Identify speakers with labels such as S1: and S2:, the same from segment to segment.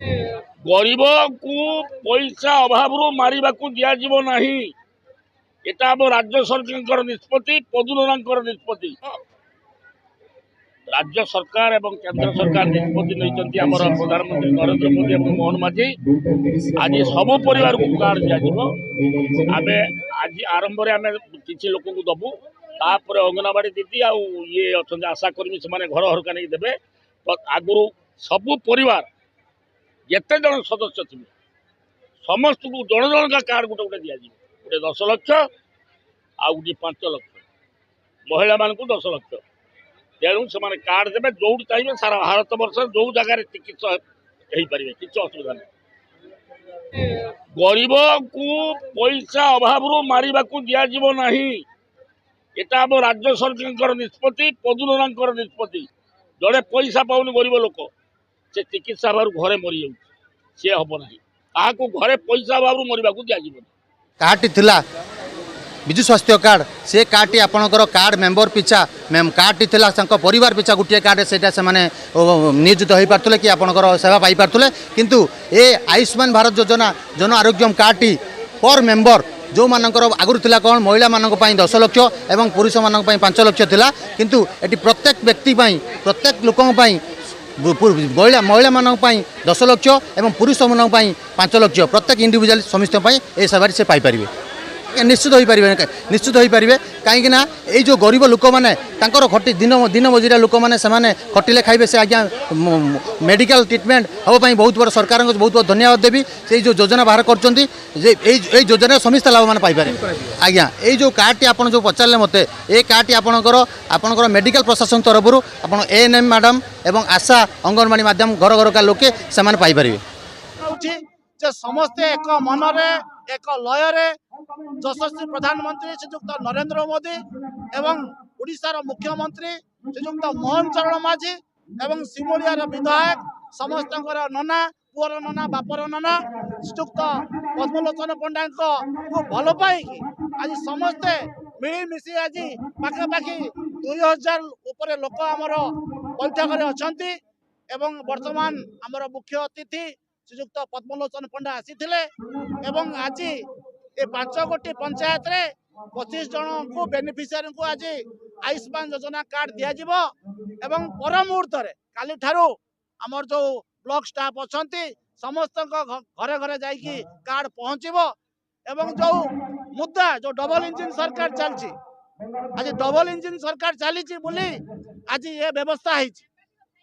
S1: गरीब को पैसा अभाव मारिबा को दिया जीवो नहीं। एटा अब राज्य सरकार निष्पत्ति पदुना निष्पत्ति। राज्य सरकार एवं केंद्र सरकार निष्पत्ति नहीं प्रधानमंत्री नरेंद्र मोदी और मोहन माझी आज सब परिवार को कार्ड दिया आमे आज आरंभ में किसी लोक को दबू तापर अंगनवाड़ी दीदी आ ये अच्छा आशा कर्मी से घर हरका नहीं देवे आगु सबू परिवार जिते जन सदस्य थे समस्त को जन जन का कार्ड गोटे गोटे दि गोटे 10 लाख आ गोटे 5 लाख महिला मान 10 लाख तेणु से कार्ड देवे जो चाहिए सारा भारत वर्ष जो जगह चिकित्सा हो पारे किसी असुविधा नहीं। गरीब को पैसा अभाव मारिबा को दिया जीवो नहीं। एटा अब राज्य सरकार निष्पत्ति पदुना निष्पत्ति। जड़े पैसा पाऊनी गरीब लोक से चिकित्सा अभाव घरे मरी जाऊँ सी हम ना क्या घरे पैसा अभाव मरवा को दिज्व
S2: कार्ड विजु स्वास्थ्य कार्ड से कार्ड आपणकर कार्ड मेम्बर पिछा कार्ड टी परिवार पिछा गोटे कार्ड से नियोजित हो पारे कि आपणकर सेवा पाई पारे किंतु ए आयुष्मान भारत योजना जन आरोग्य कार्ड टी पर मेम्बर जो मानकर आगुरी थिला कौन महिला मानक 10 लाख एवं पुरुष मानक 5 लाख थिला किंतु एटी प्रत्येक व्यक्ति प्रत्येक लोकों महिला मानक 10 लाख एवं पुरुष मानक 5 लाख प्रत्येक इंडिविजुअल समस्त ए सेवा से पाई निश्चित हो पारे कहीं ये जो गरीब लोक मैंने खटी दिन मजुरिया लोक मैंने खटिले खाइबे से आज्ञा मेडिकल ट्रिटमेंट हाँ बहुत बड़ा सरकार को बहुत बहुत धन्यवाद देवी से जो योजना बाहर कर योजना समस्त लाभ मैंने पाइपर आज्ञा ये जो कार्ड आप जो पचारे मत ये कार्ड आपणकर मेडिकल प्रशासन तरफ आप एएनएम मैडम एवं आशा अंगनवाड़ी माध्यम घर घर का लोके से पाइपर
S3: समस्ते एक मनरे एक लयरे यशस्वी प्रधानमंत्री श्रीजुक्त नरेंद्र मोदी एवं ओडिशार मुख्यमंत्री श्रीजुक्त मोहन चरण माझी एवं सिमोलियार विधायक समस्त नना पुअर नना बापर नना श्रीजुक्त पद्मलोचन पंडा को भल पाई आज समस्ते मिलमिशी आज पाखापाखि 2000 उपर लोक आमर बैठक अच्छा एवं वर्तमान आमर मुख्य अतिथि श्रीजुक्त पद्मलोचन पंडा आसीथिले एवं आज ये 5 गोटी पंचायत रे 25 जन को बेनिफिशियरी को आज आयुष्मान योजना कार्ड दिया एवं पर मुहूर्त काली ठारू आमर जो ब्लॉक स्टाफ अच्छा समस्त घरे घरे जाइकी कार्ड पहुँचबो एवं जो मुद्दा जो डबल इंजिन सरकार चलची आज डबल इंजिन सरकार चली बोली आज ये व्यवस्था है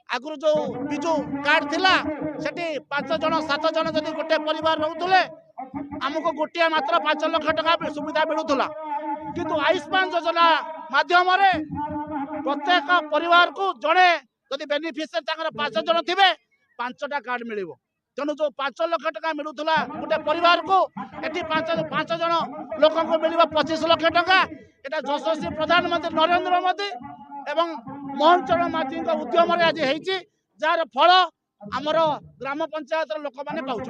S3: आगु जो विजु कार्ड थिला सेठी 5 जन 7 जन जदि गोटे परिवार रोते आमको गोटे मात्र 5 लाख टका सुविधा मिलूला किंतु आयुष्मान योजना माध्यम प्रत्येक परिवार को जड़े जदि बेनिफिशियरी 5 जन थे 5टा कार्ड मिल तेणु जो 5 लाख टका मिलूला गोटे परिवार को ये 5 जन लोक मिल 25 लाख टका यहाँ यशस्वी प्रधानमंत्री नरेंद्र मोदी एवं मोहन चरण माझी उद्यम आज जार फल आमर ग्राम पंचायत लोक मैंने पाँच।